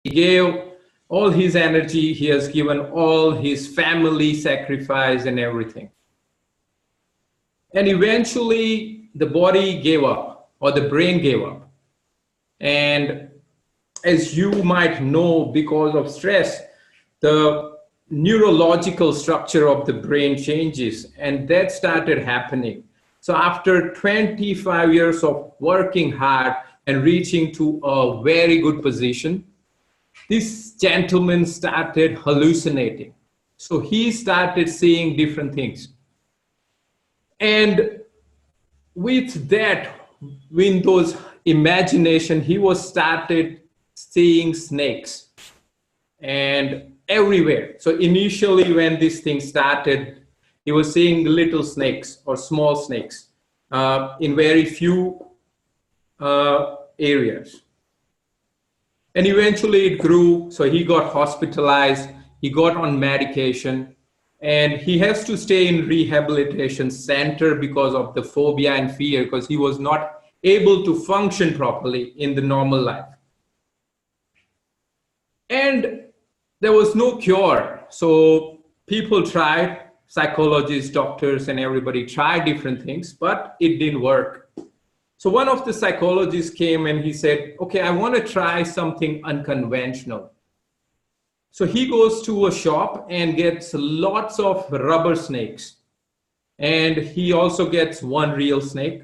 He gave all his energy, he has given all his family sacrifice and everything. And eventually the body gave up, or the brain gave up. And as you might know, because of stress, the neurological structure of the brain changes, and that started happening. So after 25 years of working hard and reaching to a very good position, this gentleman started hallucinating. So he started seeing different things. And with that, with those imagination, he was started seeing snakes and everywhere. So initially when this thing started, he was seeing little snakes or small snakes in very few areas. And eventually it grew, so he got hospitalized, he got on medication, and he has to stay in rehabilitation center because of the phobia and fear, because he was not able to function properly in the normal life. And there was no cure. So people tried, psychologists, doctors, and everybody tried different things, but it didn't work. So one of the psychologists came and he said, okay, I want to try something unconventional. So he goes to a shop and gets lots of rubber snakes. And he also gets one real snake.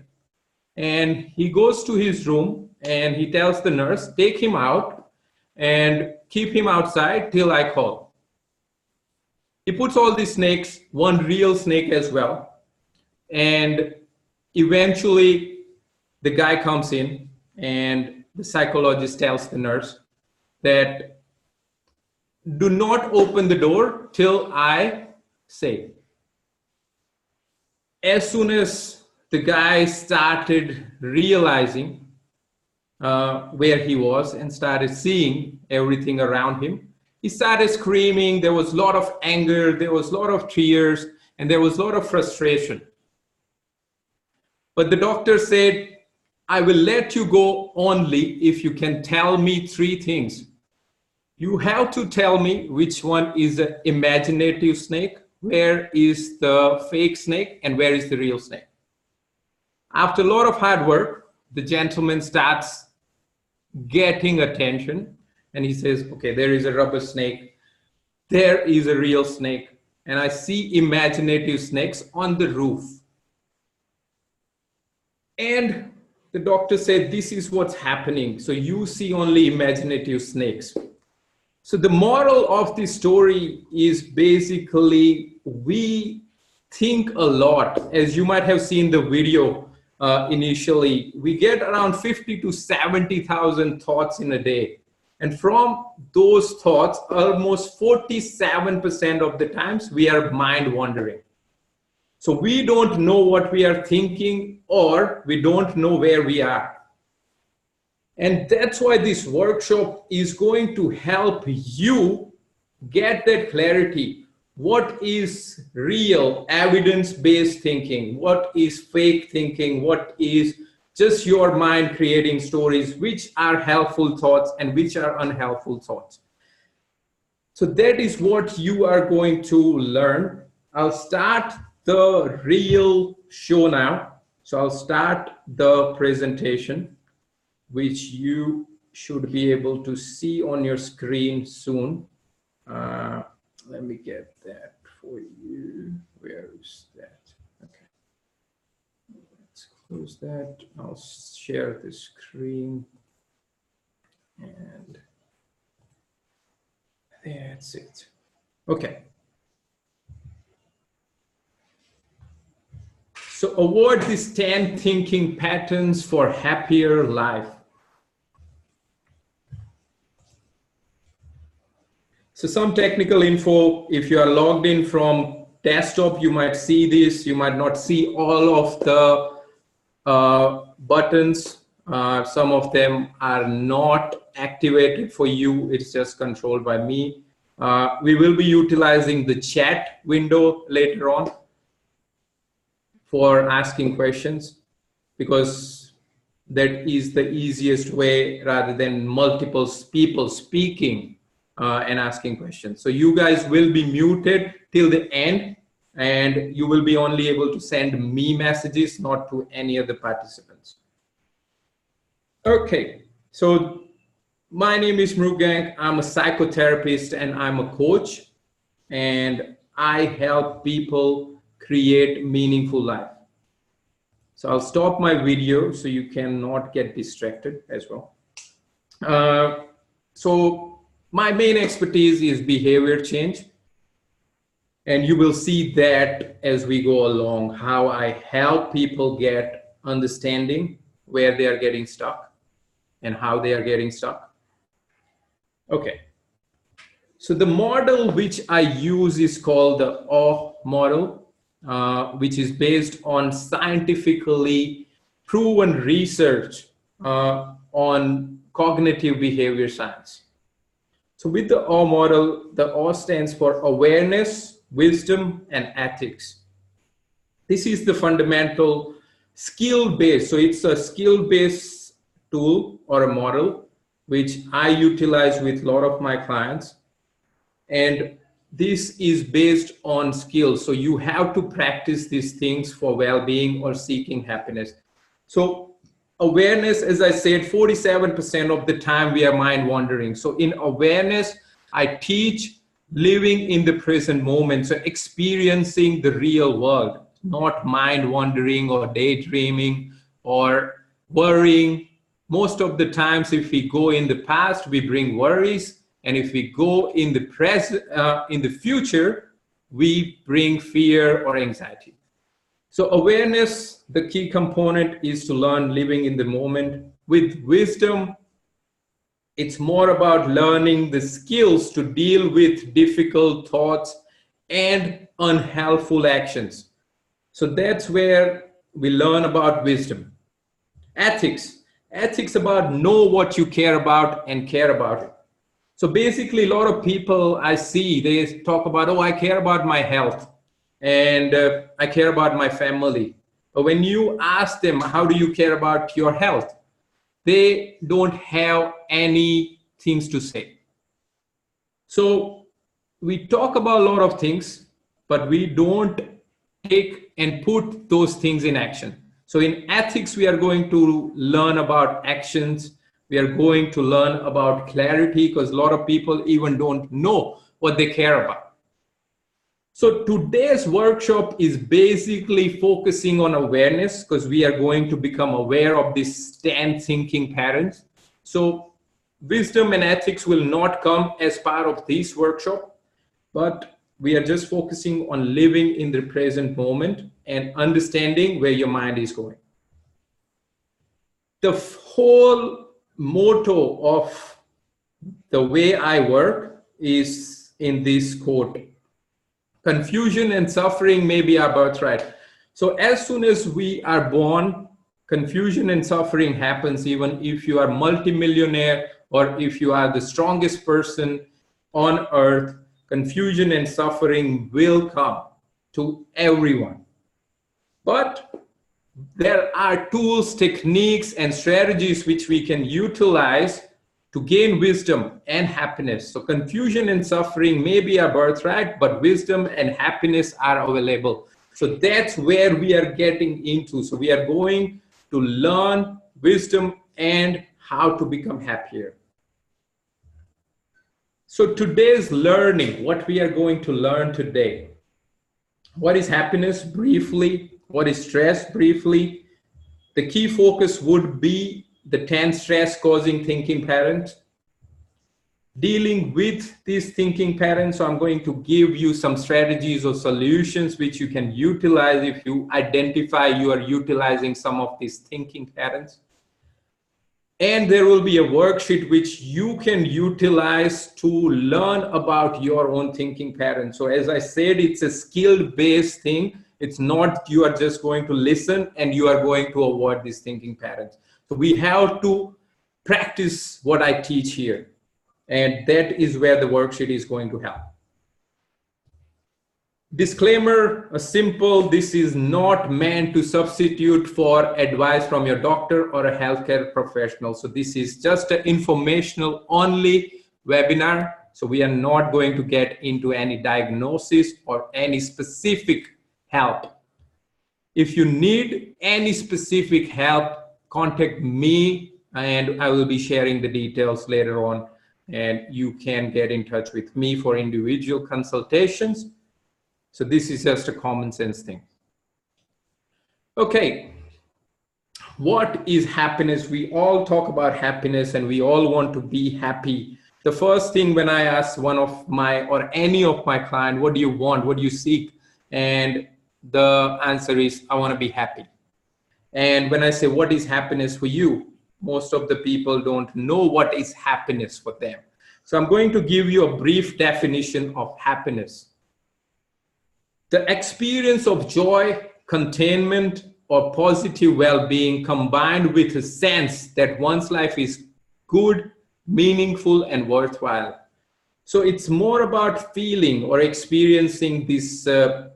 And he goes to his room and he tells the nurse, take him out and keep him outside till I call. He puts all these snakes, one real snake as well. And eventually the guy comes in and the psychologist tells the nurse that do not open the door till I say. As soon as the guy started realizing where he was and started seeing everything around him, he started screaming. There was a lot of anger, there was a lot of tears, and there was a lot of frustration. But the doctor said, I will let you go only if you can tell me three things. You have to tell me which one is the imaginative snake, where is the fake snake, and where is the real snake. After a lot of hard work, the gentleman starts getting attention and he says, okay, there is a rubber snake, there is a real snake, and I see imaginative snakes on the roof. And the doctor said, this is what's happening. So you see only imaginative snakes. So the moral of this story is basically we think a lot. As you might have seen the video initially, we get around 50 to 70,000 thoughts in a day. And from those thoughts, almost 47% of the times we are mind wandering. So we don't know what we are thinking, or we don't know where we are. And that's why this workshop is going to help you get that clarity. What is real evidence-based thinking? What is fake thinking? What is just your mind creating stories, which are helpful thoughts and which are unhelpful thoughts? So that is what you are going to learn. I'll start the real show now. So I'll start the presentation, which you should be able to see on your screen soon. Let me get that for you. Where is that? Okay. Let's close that. I'll share the screen. And that's it. Okay. So avoid these 10 thinking patterns for happier life. So some technical info, if you are logged in from desktop, you might see this, you might not see all of the buttons. Some of them are not activated for you, it's just controlled by me. We will be utilizing the chat window later on for asking questions, because that is the easiest way rather than multiple people speaking and asking questions. So you guys will be muted till the end, and you will be only able to send me messages, not to any other participants. Okay, so my name is Mrugank. I'm a psychotherapist and I'm a coach, and I help people create meaningful life. So I'll stop my video so you cannot get distracted as well. So my main expertise is behavior change. And you will see that as we go along, how I help people get understanding where they are getting stuck and how they are getting stuck. Okay. So the model which I use is called the O model, which is based on scientifically proven research on cognitive behavior science. So with the O model, the O stands for awareness, wisdom, and ethics. This is the fundamental skill-based. So it's a skill-based tool or a model which I utilize with a lot of my clients. And this is based on skills. So you have to practice these things for well-being or seeking happiness. So awareness, as I said, 47% of the time we are mind wandering. So in awareness, I teach living in the present moment. So experiencing the real world, not mind wandering or daydreaming or worrying. Most of the times, if we go in the past, we bring worries. And if we go in the present, in the future, we bring fear or anxiety. So awareness, the key component is to learn living in the moment. With wisdom, it's more about learning the skills to deal with difficult thoughts and unhelpful actions. So that's where we learn about wisdom. Ethics. Ethics about know what you care about and care about it. So basically, a lot of people I see, they talk about, oh, I care about my health and I care about my family. But when you ask them, how do you care about your health? They don't have any things to say. So we talk about a lot of things, but we don't take and put those things in action. So in ethics, we are going to learn about actions. We are going to learn about clarity, because a lot of people even don't know what they care about. So today's workshop is basically focusing on awareness, because we are going to become aware of these 10 thinking patterns. So wisdom and ethics will not come as part of this workshop, but we are just focusing on living in the present moment and understanding where your mind is going. The whole motto of the way I work is in this quote: confusion and suffering may be our birthright. So as soon as we are born, confusion and suffering happens, even if you are multimillionaire or if you are the strongest person on earth. Confusion and suffering will come to everyone. But there are tools, techniques, and strategies which we can utilize to gain wisdom and happiness. So confusion and suffering may be our birthright, but wisdom and happiness are available. So that's where we are getting into. So we are going to learn wisdom and how to become happier. So today's learning, what we are going to learn today: what is happiness briefly, what is stress briefly. The key focus would be the 10 stress causing thinking patterns. Dealing with these thinking patterns, so I'm going to give you some strategies or solutions which you can utilize if you identify you are utilizing some of these thinking patterns. And there will be a worksheet which you can utilize to learn about your own thinking pattern. So as I said, it's a skill-based thing. It's not you are just going to listen and you are going to avoid these thinking patterns. So we have to practice what I teach here. And that is where the worksheet is going to help. Disclaimer, a simple, this is not meant to substitute for advice from your doctor or a healthcare professional. So this is just an informational only webinar. So we are not going to get into any diagnosis or any specific help. If you need any specific help, contact me and I will be sharing the details later on, and you can get in touch with me for individual consultations. So this is just a common sense thing. Okay, what is happiness? We all talk about happiness and we all want to be happy. The first thing when I ask one of my or any of my clients, what do you want? What do you seek? And the answer is, I want to be happy. And when I say, what is happiness for you? Most of the people don't know what is happiness for them. So I'm going to give you a brief definition of happiness. The experience of joy, contentment, or positive well-being combined with a sense that one's life is good, meaningful, and worthwhile. So it's more about feeling or experiencing this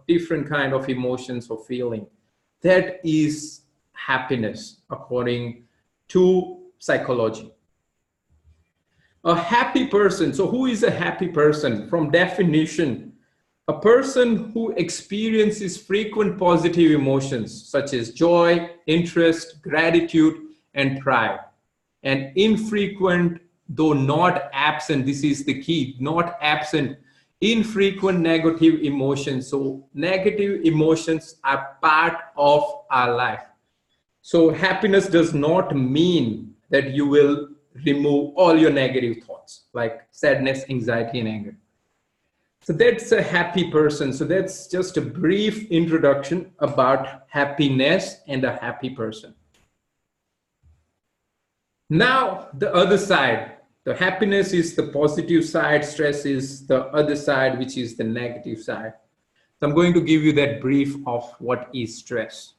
different kind of emotions or feeling. That is happiness according to psychology. A happy person. So who is a happy person? From definition, a person who experiences frequent positive emotions such as joy, interest, gratitude, and pride. And infrequent, though not absent, this is the key, not absent, infrequent negative emotions. So negative emotions are part of our life. So happiness does not mean that you will remove all your negative thoughts like sadness, anxiety, and anger. So that's a happy person. So that's just a brief introduction about happiness and a happy person. Now, the other side, the happiness is the positive side, stress is the other side, which is the negative side. So I'm going to give you that brief of what is stress.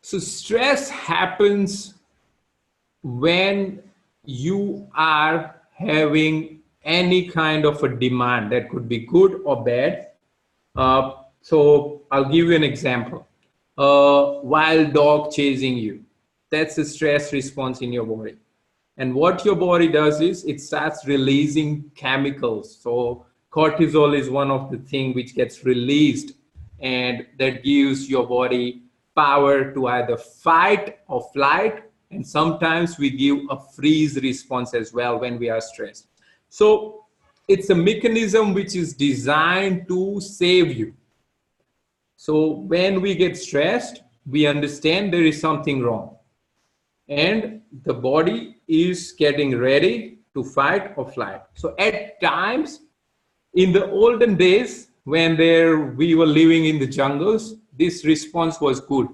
So stress happens when you are having any kind of a demand that could be good or bad. So I'll give you an example. A wild dog chasing you. That's a stress response in your body. And what your body does is it starts releasing chemicals. So cortisol is one of the things which gets released, and that gives your body power to either fight or flight. And sometimes we give a freeze response as well when we are stressed. So it's a mechanism which is designed to save you. So when we get stressed, we understand there is something wrong. And the body is getting ready to fight or flight. So at times, in the olden days, when we were living in the jungles, this response was good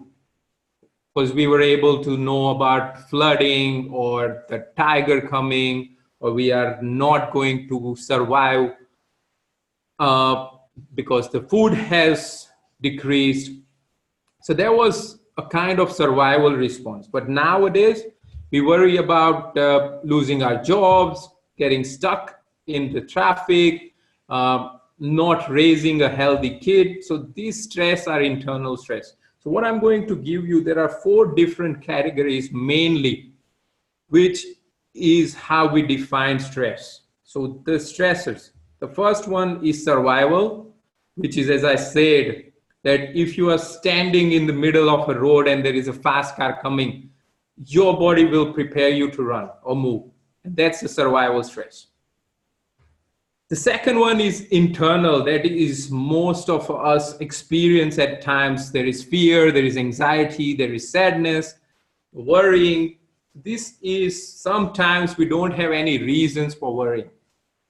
because we were able to know about flooding or the tiger coming, or we are not going to survive because the food has decreased. So there was a kind of survival response. But nowadays, we worry about losing our jobs, getting stuck in the traffic, not raising a healthy kid. So these stress are internal stress. So what I'm going to give you, there are 4 different categories mainly, which is how we define stress. So the stressors, the first one is survival, which is, as I said, that if you are standing in the middle of a road and there is a fast car coming, your body will prepare you to run or move. And that's the survival stress. The second one is internal. That is most of us experience at times. There is fear, there is anxiety, there is sadness, worrying. This is sometimes we don't have any reasons for worrying.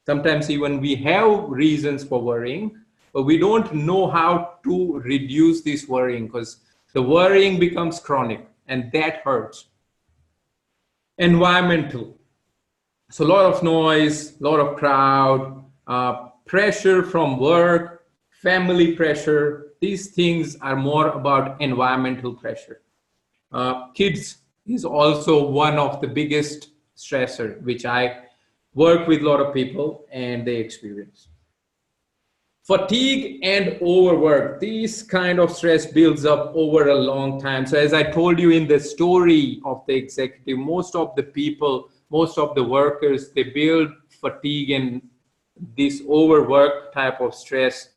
Sometimes even we have reasons for worrying, but we don't know how to reduce this worrying because the worrying becomes chronic and that hurts. Environmental. So a lot of noise, a lot of crowd, pressure from work, family pressure. These things are more about environmental pressure. Kids is also one of the biggest stressor, which I work with a lot of people and they experience. Fatigue and overwork, this kind of stress builds up over a long time. So as I told you in the story of the executive, most of the people, most of the workers, they build fatigue and this overwork type of stress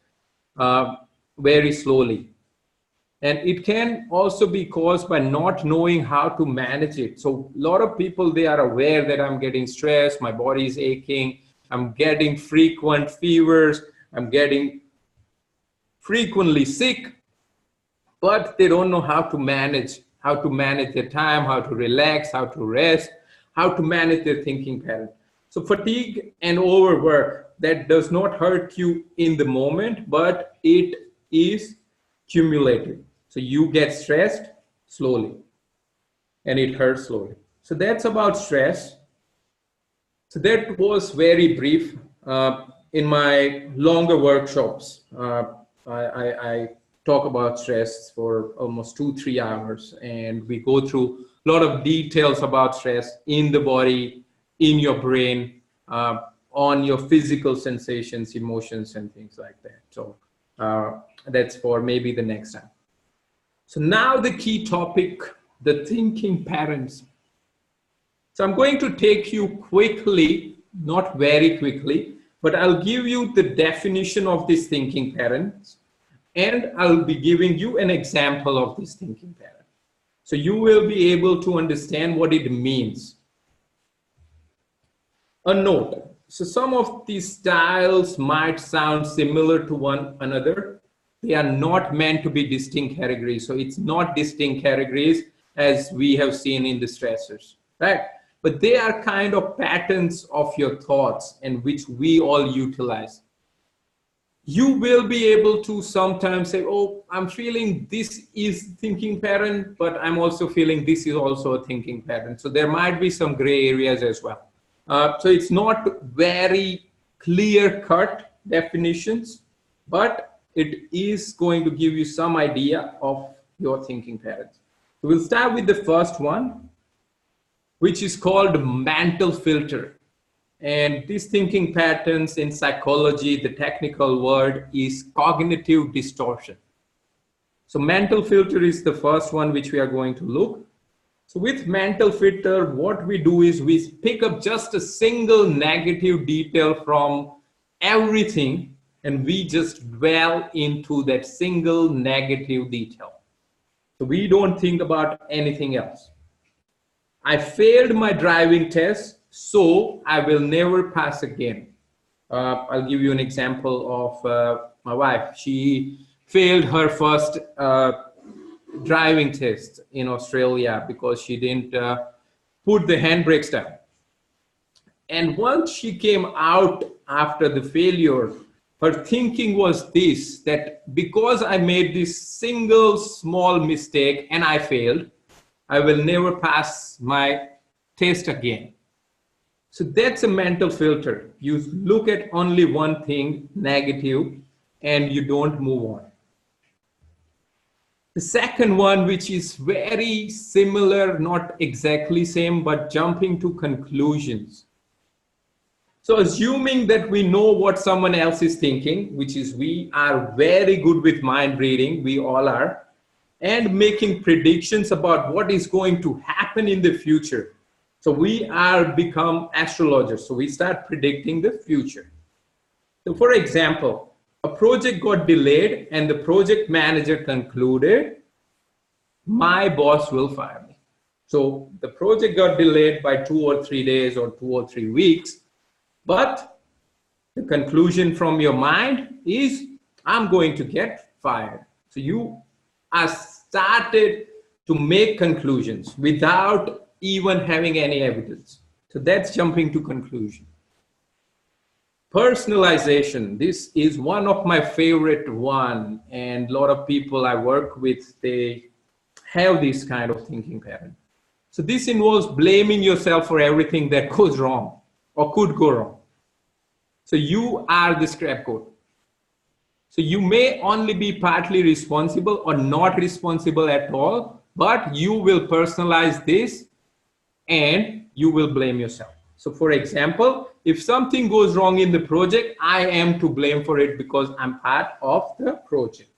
very slowly. And it can also be caused by not knowing how to manage it. So a lot of people, they are aware that I'm getting stressed, my body is aching, I'm getting frequent fevers, I'm getting frequently sick, but they don't know how to manage their time, how to relax, how to rest, how to manage their thinking pattern. So fatigue and overwork, that does not hurt you in the moment, but it is cumulative. So you get stressed slowly and it hurts slowly. So that's about stress. So that was very brief. In my longer workshops, I talk about stress for almost 2-3 hours, and we go through a lot of details about stress in the body, in your brain, on your physical sensations, emotions, and things like that. So that's for maybe the next time. So now the key topic, the thinking patterns. So I'm going to take you quickly, not very quickly, but I'll give you the definition of these thinking patterns, and I'll be giving you an example of this thinking pattern. So you will be able to understand what it means. A note. So some of these styles might sound similar to one another. They are not meant to be distinct categories. So it's not distinct categories as we have seen in the stressors, right? But they are kind of patterns of your thoughts and which we all utilize. You will be able to sometimes say, oh, I'm feeling this is thinking pattern, but I'm also feeling this is also a thinking pattern. So there might be some gray areas as well. So it's not very clear-cut definitions, but it is going to give you some idea of your thinking patterns. So we'll start with the first one, which is called mental filter. And these thinking patterns in psychology, the technical word is cognitive distortion. So mental filter is the first one which we are going to look. So with mental filter, what we do is we pick up just a single negative detail from everything, and we just dwell into that single negative detail. So we don't think about anything else. I failed my driving test, so I will never pass again. I'll give you an example of my wife. She failed her first driving test in Australia because she didn't put the handbrakes down. And once she came out after the failure, her thinking was this, that because I made this single small mistake and I failed, I will never pass my test again. So that's a mental filter. You look at only one thing, negative, and you don't move on. The second one, which is very similar, not exactly same, but jumping to conclusions. So assuming that we know what someone else is thinking, which is we are very good with mind reading, we all are, and making predictions about what is going to happen in the future. So we are become astrologers. So we start predicting the future. So for example, a project got delayed and the project manager concluded, my boss will fire me. So the project got delayed by 2 or 3 days or 2 or 3 weeks, but the conclusion from your mind is, I'm going to get fired. So you are started to make conclusions without even having any evidence. So that's jumping to conclusion. Personalization, this is one of my favorite one, and a lot of people I work with, they have this kind of thinking pattern. So this involves blaming yourself for everything that goes wrong or could go wrong. So you are the scapegoat. So you may only be partly responsible or not responsible at all, but you will personalize this and you will blame yourself. So for example, if something goes wrong in the project, I am to blame for it because I'm part of the project.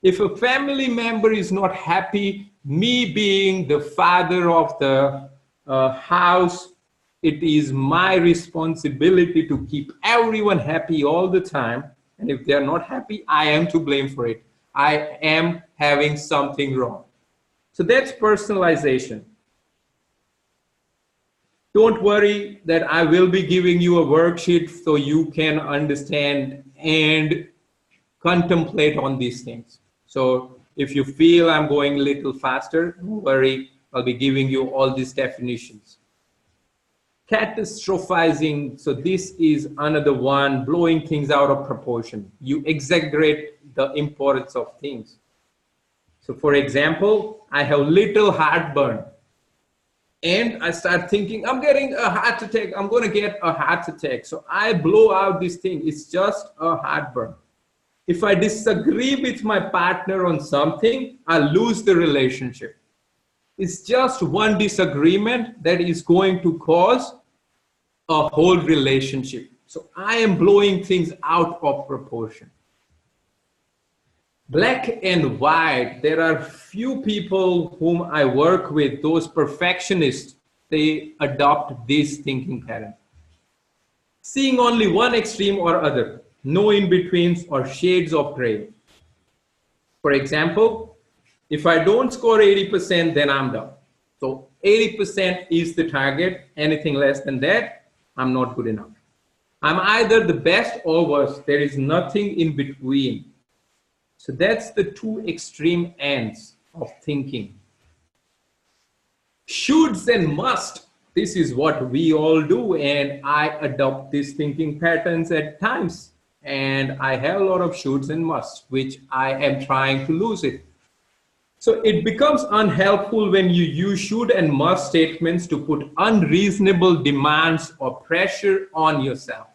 If a family member is not happy, me being the father of the house, it is my responsibility to keep everyone happy all the time. And if they are not happy, I am to blame for it. I am having something wrong. So that's personalization. Don't worry that I will be giving you a worksheet so you can understand and contemplate on these things. So if you feel I'm going a little faster, don't worry, I'll be giving you all these definitions. Catastrophizing, so this is another one, blowing things out of proportion. You exaggerate the importance of things. So for example, I have little heartburn and I start thinking, I'm getting a heart attack, I'm gonna get a heart attack. So I blow out this thing, it's just a heartburn. If I disagree with my partner on something, I lose the relationship. It's just one disagreement that is going to cause a whole relationship. So I am blowing things out of proportion. Black and white, there are few people whom I work with, those perfectionists, they adopt this thinking pattern. Seeing only one extreme or other, no in-betweens or shades of gray. For example, if I don't score 80%, then I'm done. So 80% is the target. Anything less than that, I'm not good enough. I'm either the best or worse. There is nothing in between. So that's the two extreme ends of thinking. Shoulds and must. This is what we all do, and I adopt these thinking patterns at times. And I have a lot of shoulds and musts, which I am trying to lose it. So it becomes unhelpful when you use should and must statements to put unreasonable demands or pressure on yourself.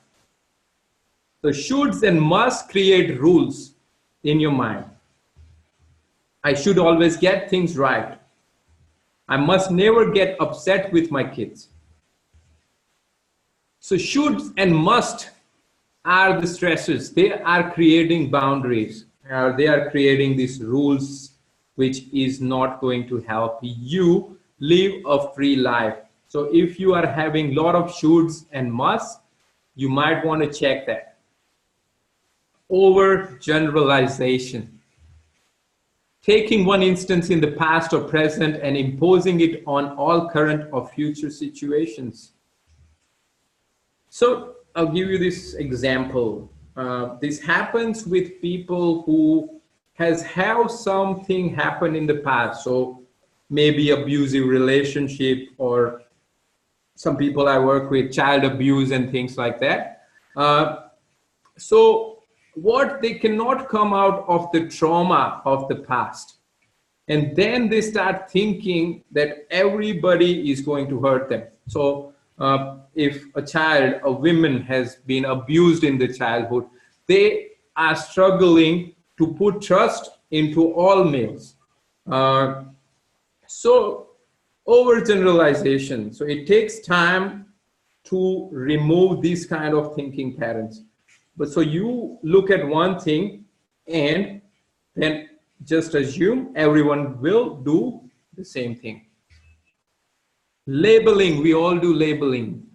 So shoulds and must create rules in your mind. I should always get things right. I must never get upset with my kids. So shoulds and must are the stresses. They are creating boundaries. They are creating these rules which is not going to help you live a free life. So if you are having a lot of shoulds and musts, you might want to check that. Overgeneralization. Taking one instance in the past or present and imposing it on all current or future situations. So I'll give you this example. This happens with people who has had something happen in the past. So maybe abusive relationship, or some people I work with, child abuse and things like that. So what they cannot come out of the trauma of the past. And then they start thinking that everybody is going to hurt them. So if a child, a woman has been abused in the childhood, they are struggling to put trust into all males. So overgeneralization. So it takes time to remove these kind of thinking patterns. But so you look at one thing and then just assume everyone will do the same thing. Labeling, we all do labeling.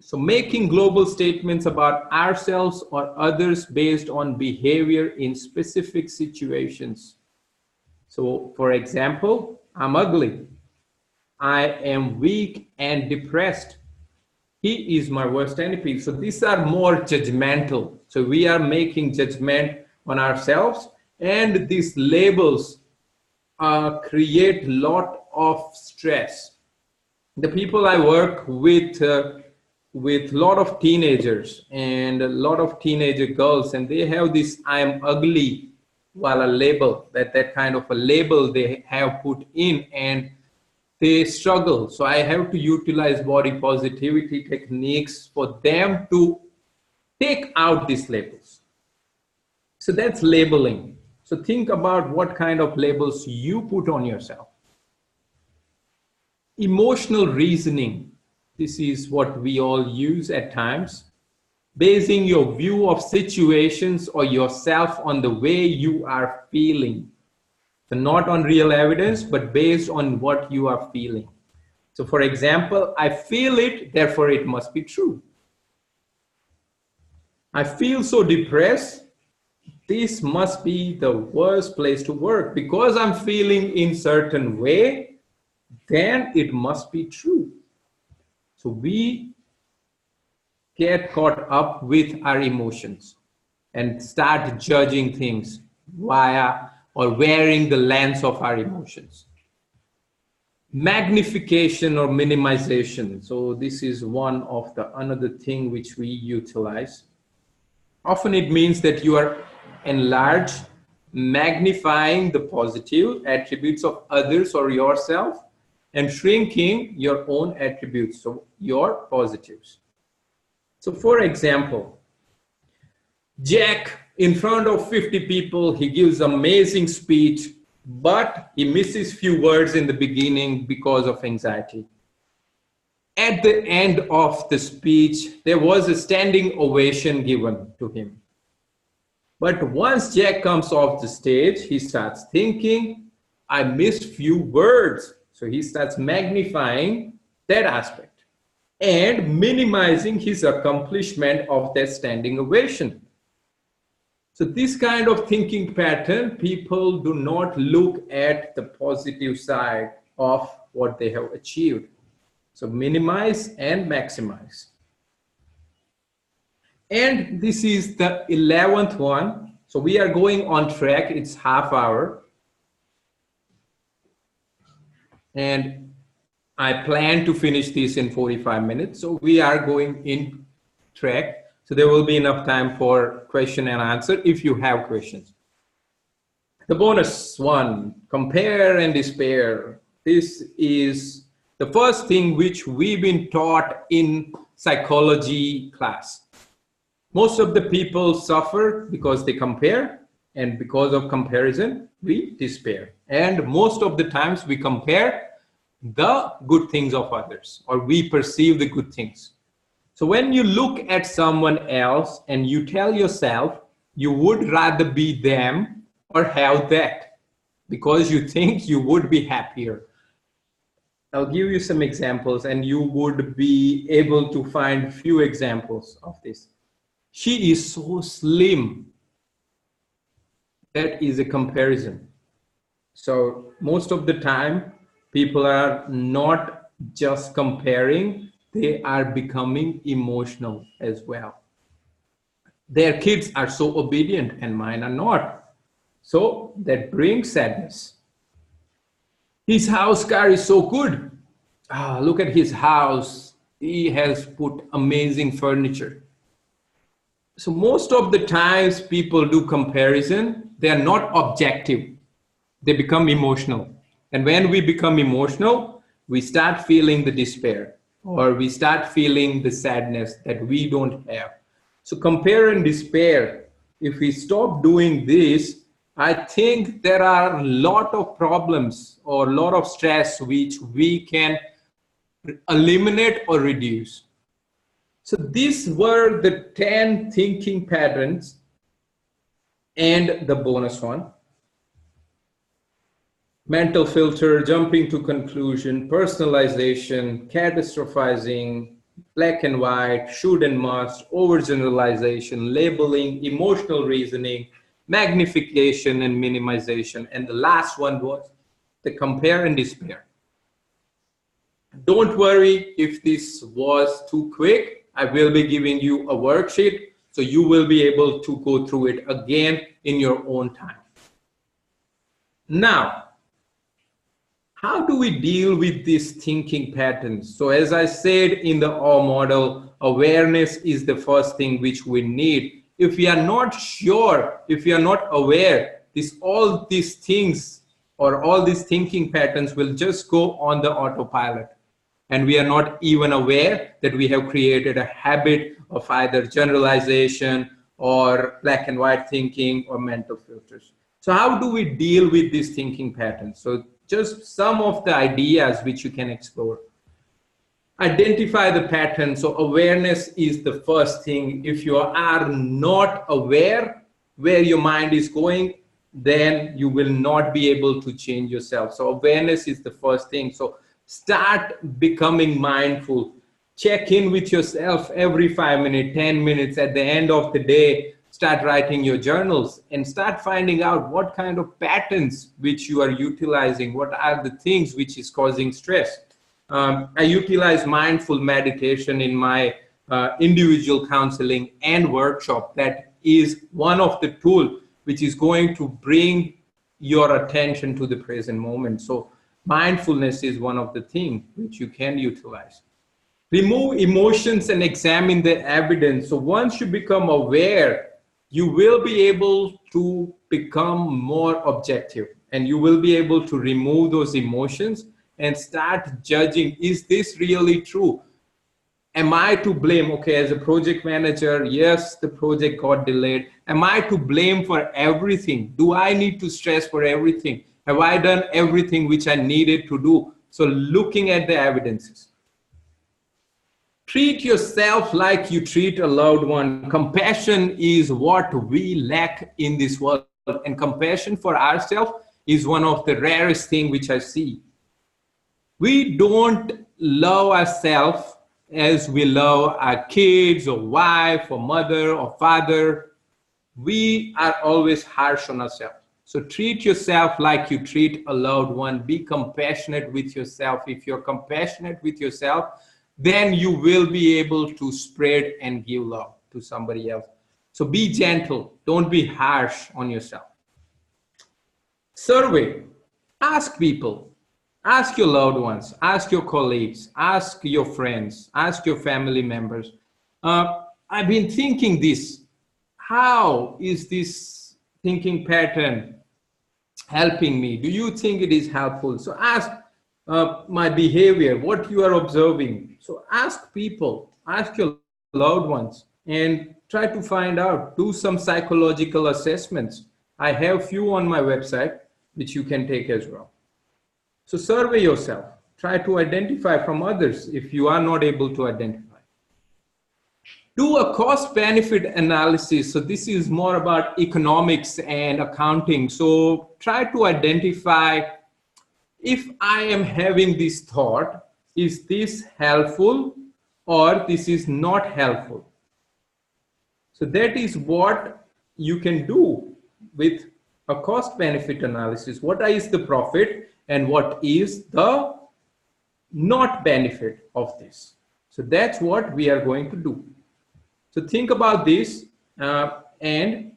So making global statements about ourselves or others based on behavior in specific situations. So for example, I'm ugly. I am weak and depressed. He is my worst enemy. So these are more judgmental. So we are making judgment on ourselves, and these labels create a lot of stress. The people I work with a lot of teenagers and a lot of teenager girls, and they have this I am ugly while a label, that kind of a label they have put in, and they struggle. So I have to utilize body positivity techniques for them to take out these labels. So that's labeling. So think about what kind of labels you put on yourself. Emotional reasoning. This is what we all use at times. Basing your view of situations or yourself on the way you are feeling. So not on real evidence, but based on what you are feeling. So for example, I feel it, therefore it must be true. I feel so depressed, this must be the worst place to work. Because I'm feeling in certain way, then it must be true. So we get caught up with our emotions and start judging things via or wearing the lens of our emotions. Magnification or minimization. So this is one of the another thing which we utilize. Often it means that you are magnifying the positive attributes of others or yourself and shrinking your own attributes, so your positives. So for example, Jack, in front of 50 people, he gives amazing speech, but he misses few words in the beginning because of anxiety. At the end of the speech, there was a standing ovation given to him. But once Jack comes off the stage, he starts thinking, I missed few words. So he starts magnifying that aspect and minimizing his accomplishment of that standing ovation. So this kind of thinking pattern, people do not look at the positive side of what they have achieved. So minimize and maximize. And this is the 11th one. So we are going on track. It's half hour. And I plan to finish this in 45 minutes. So we are going in track. So there will be enough time for question and answer if you have questions. The bonus one, compare and despair. This is the first thing which we've been taught in psychology class. Most of the people suffer because they compare, and because of comparison, we despair. And most of the times we compare the good things of others, or we perceive the good things. So when you look at someone else and you tell yourself you would rather be them or have that because you think you would be happier. I'll give you some examples and you would be able to find few examples of this. She is so slim. That is a comparison. So most of the time, people are not just comparing, they are becoming emotional as well. Their kids are so obedient and mine are not. So that brings sadness. His house car is so good. Look at his house. He has put amazing furniture. So most of the times people do comparison. They are not objective. They become emotional. And when we become emotional, we start feeling the despair or we start feeling the sadness that we don't have. So compare and despair. If we stop doing this, I think there are a lot of problems or a lot of stress which we can eliminate or reduce. So these were the 10 thinking patterns and the bonus one. Mental filter, jumping to conclusion, personalization, catastrophizing, black and white, should and must, overgeneralization, labeling, emotional reasoning, magnification and minimization. And the last one was the compare and despair. Don't worry if this was too quick. I will be giving you a worksheet, so you will be able to go through it again in your own time. Now, how do we deal with these thinking patterns? So as I said in the O model, awareness is the first thing which we need. If we are not sure, if we are not aware, all these things or all these thinking patterns will just go on the autopilot. And we are not even aware that we have created a habit of either generalization or black and white thinking or mental filters. So how do we deal with these thinking patterns? So just some of the ideas which you can explore. Identify the pattern. So awareness is the first thing. If you are not aware where your mind is going, then you will not be able to change yourself. So awareness is the first thing. So start becoming mindful. Check in with yourself every 5 minutes, 10 minutes. At the end of the day, start writing your journals and start finding out what kind of patterns which you are utilizing, what are the things which is causing stress. I utilize mindful meditation in my individual counseling and workshop. That is one of the tools which is going to bring your attention to the present moment. So mindfulness is one of the things which you can utilize. Remove emotions and examine the evidence. So once you become aware, you will be able to become more objective, and you will be able to remove those emotions and start judging, is this really true? Am I to blame? Okay, as a project manager, yes, the project got delayed. Am I to blame for everything? Do I need to stress for everything? Have I done everything which I needed to do? So looking at the evidences. Treat yourself like you treat a loved one. Compassion is what we lack in this world. And compassion for ourselves is one of the rarest things which I see. We don't love ourselves as we love our kids or wife or mother or father. We are always harsh on ourselves. So treat yourself like you treat a loved one. Be compassionate with yourself. If you're compassionate with yourself, then you will be able to spread and give love to somebody else. So be gentle. Don't be harsh on yourself. Survey. Ask people. Ask your loved ones. Ask your colleagues. Ask your friends. Ask your family members. I've been thinking this. How is this thinking pattern helping me? Do you think it is helpful? So ask my behavior, what you are observing. So ask people, ask your loved ones, and try to find out. Do some psychological assessments. I have few on my website which you can take as well. So survey yourself. Try to identify from others if you are not able to identify. Do a cost benefit analysis. So this is more about economics and accounting. So try to identify, if I am having this thought, is this helpful or this is not helpful? So that is what you can do with a cost benefit analysis. What is the profit and what is the not benefit of this? So that's what we are going to do. So think about this and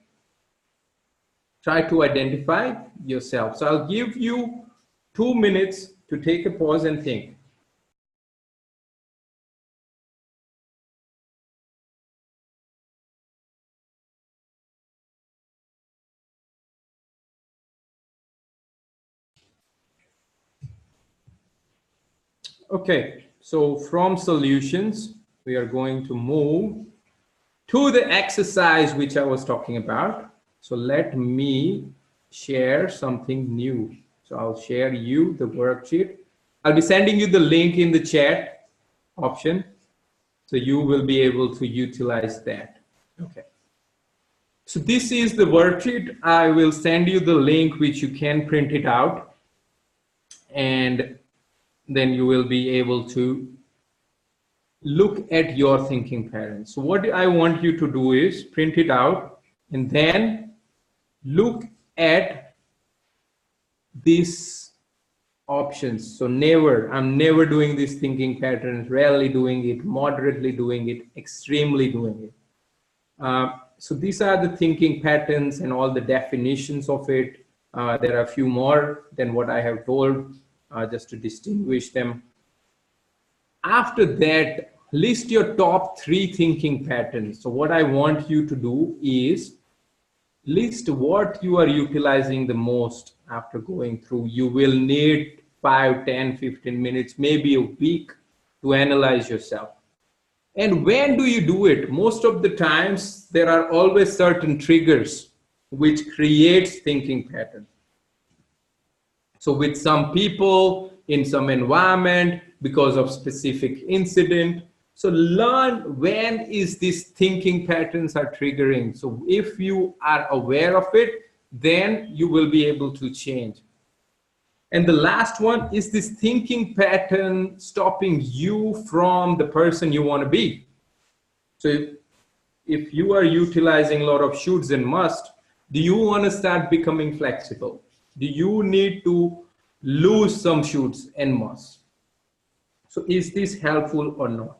try to identify yourself. So I'll give you 2 minutes to take a pause and think. Okay, so from solutions, we are going to move to the exercise which I was talking about. So let me share something new. So I'll share you the worksheet. I'll be sending you the link in the chat option. So you will be able to utilize that. Okay. So this is the worksheet. I will send you the link which you can print it out. And then you will be able to look at your thinking patterns. So what I want you to do is print it out and then look at these options. So I'm never doing these thinking patterns, rarely doing it, moderately doing it, extremely doing it. So these are the thinking patterns and all the definitions of it. There are a few more than what I have told, just to distinguish them. After that, list your top 3 thinking patterns. So what I want you to do is list what you are utilizing the most after going through. You will need 5, 10, 15 minutes, maybe a week to analyze yourself. And when do you do it? Most of the times, there are always certain triggers which creates thinking patterns. So with some people, in some environment because of specific incident. So learn when is these thinking patterns are triggering. So if you are aware of it, then you will be able to change. And the last one is this thinking pattern stopping you from the person you want to be. So if you are utilizing a lot of shoulds and must, do you want to start becoming flexible? Do you need to lose some shoulds and must? So is this helpful or not?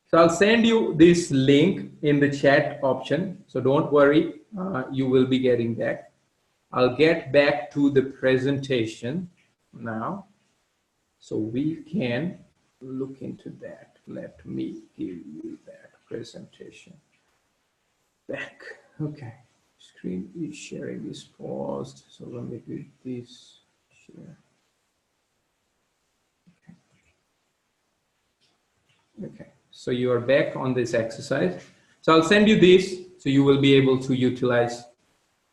So I'll send you this link in the chat option. So don't worry, you will be getting that. I'll get back to the presentation now, so we can look into that. Let me give you that presentation back. Okay, screen is sharing is paused. So let me do this, share. Okay, so you are back on this exercise. So I'll send you this, so you will be able to utilize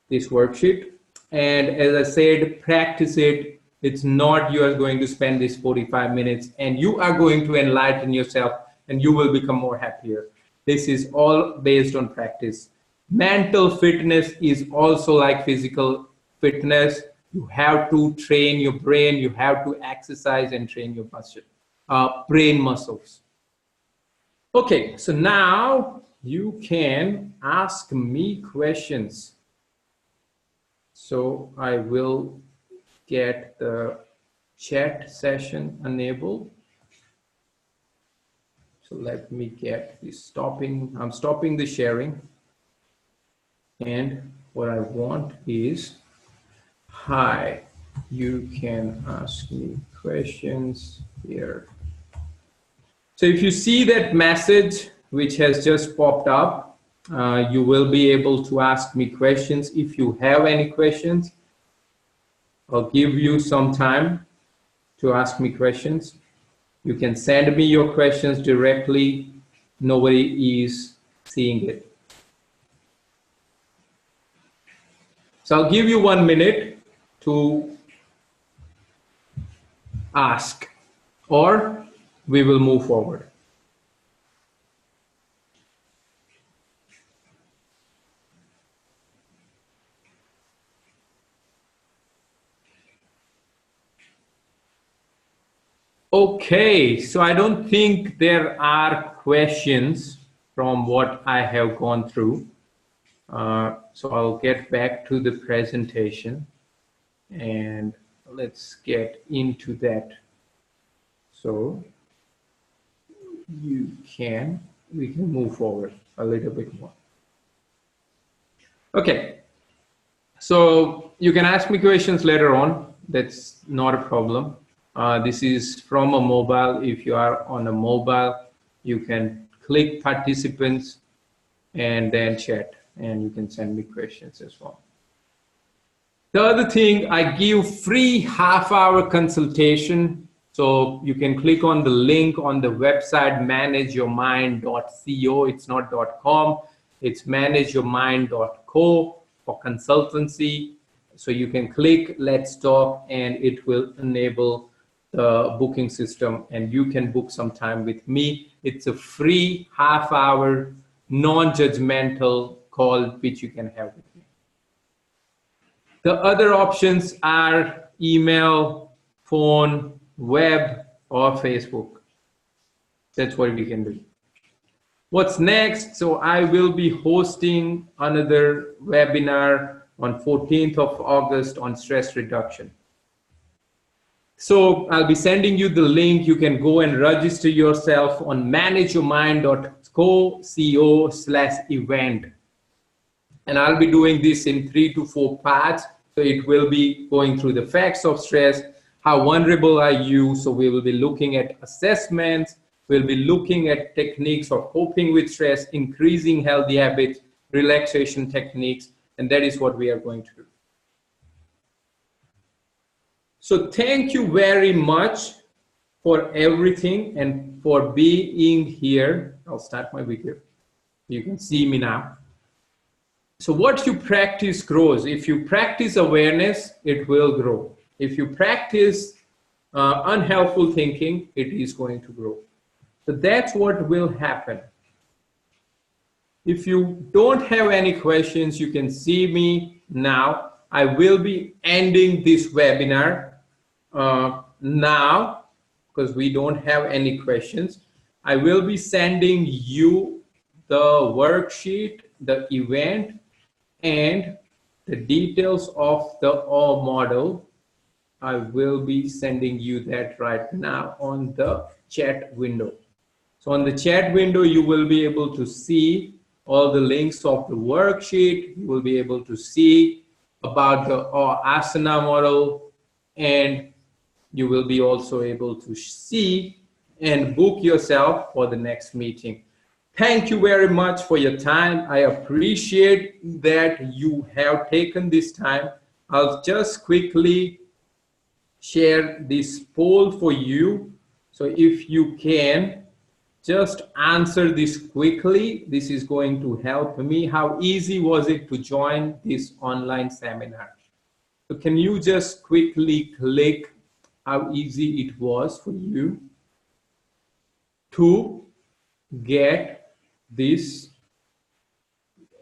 this worksheet. And as I said, practice it. It's not you are going to spend this 45 minutes and you are going to enlighten yourself and you will become more happier. This is all based on practice. Mental fitness is also like physical fitness. You have to train your brain. You have to exercise and train your muscle, brain muscles. Okay, so now you can ask me questions. So I will get the chat session enabled. So let me get this stopping. I'm stopping the sharing. And what I want is, hi, you can ask me questions here. So if you see that message which has just popped up, you will be able to ask me questions. If you have any questions, I'll give you some time to ask me questions. You can send me your questions directly. Nobody is seeing it. So I'll give you 1 minute to ask, or we will move forward. Okay, so I don't think there are questions from what I have gone through. So I'll get back to the presentation and let's get into that. So we can move forward a little bit more. Okay, so you can ask me questions later on. That's not a problem. This is from a mobile. If you are on a mobile, you can click participants and then chat, and you can send me questions as well. The other thing, I give free half-hour consultation. So you can click on the link on the website, manageyourmind.co. It's not .com, it's manageyourmind.co for consultancy. So you can click Let's Talk and it will enable the booking system and you can book some time with me. It's a free half-hour, non-judgmental call which you can have with me. The other options are email, phone, web, or Facebook. That's what we can do. What's next? So I will be hosting another webinar on 14th of August on stress reduction. So I'll be sending you the link. You can go and register yourself on manageyourmind.co/event. And I'll be doing this in 3 to 4 parts. So it will be going through the facts of stress, how vulnerable are you? So we will be looking at assessments. We'll be looking at techniques of coping with stress, increasing healthy habits, relaxation techniques, and that is what we are going to do. So thank you very much for everything and for being here. I'll start my video. You can see me now. So what you practice grows. If you practice awareness, it will grow. If you practice unhelpful thinking, it is going to grow. So that's what will happen. If you don't have any questions, you can see me now. I will be ending this webinar now because we don't have any questions. I will be sending you the worksheet, the event, and the details of the model. I will be sending you that right now on the chat window. So on the chat window, you will be able to see all the links of the worksheet. You will be able to see about the asana model, and you will be also able to see and book yourself for the next meeting. Thank you very much for your time. I appreciate that you have taken this time. I'll just quickly share this poll for you. So if you can just answer this quickly, this is going to help me. How easy was it to join this online seminar? So can you just quickly click how easy it was for you to get this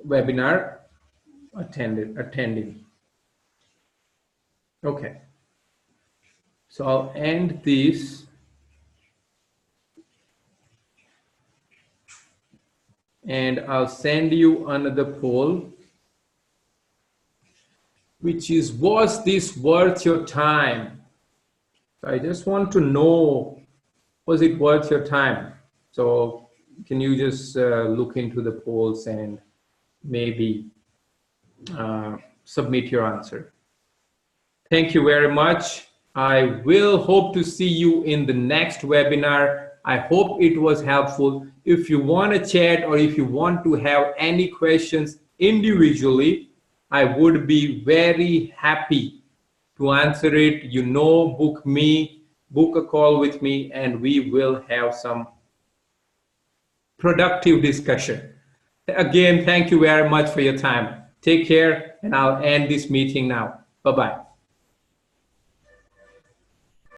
webinar attending? Okay. So I'll end this. And I'll send you another poll, which is, was this worth your time? So I just want to know, was it worth your time? So can you just look into the polls and maybe submit your answer? Thank you very much. I will hope to see you in the next webinar. I hope it was helpful. If you want to chat or if you want to have any questions individually, I would be very happy to answer it. You know, book me, book a call with me, and we will have some productive discussion. Again, thank you very much for your time. Take care, and I'll end this meeting now. Bye-bye.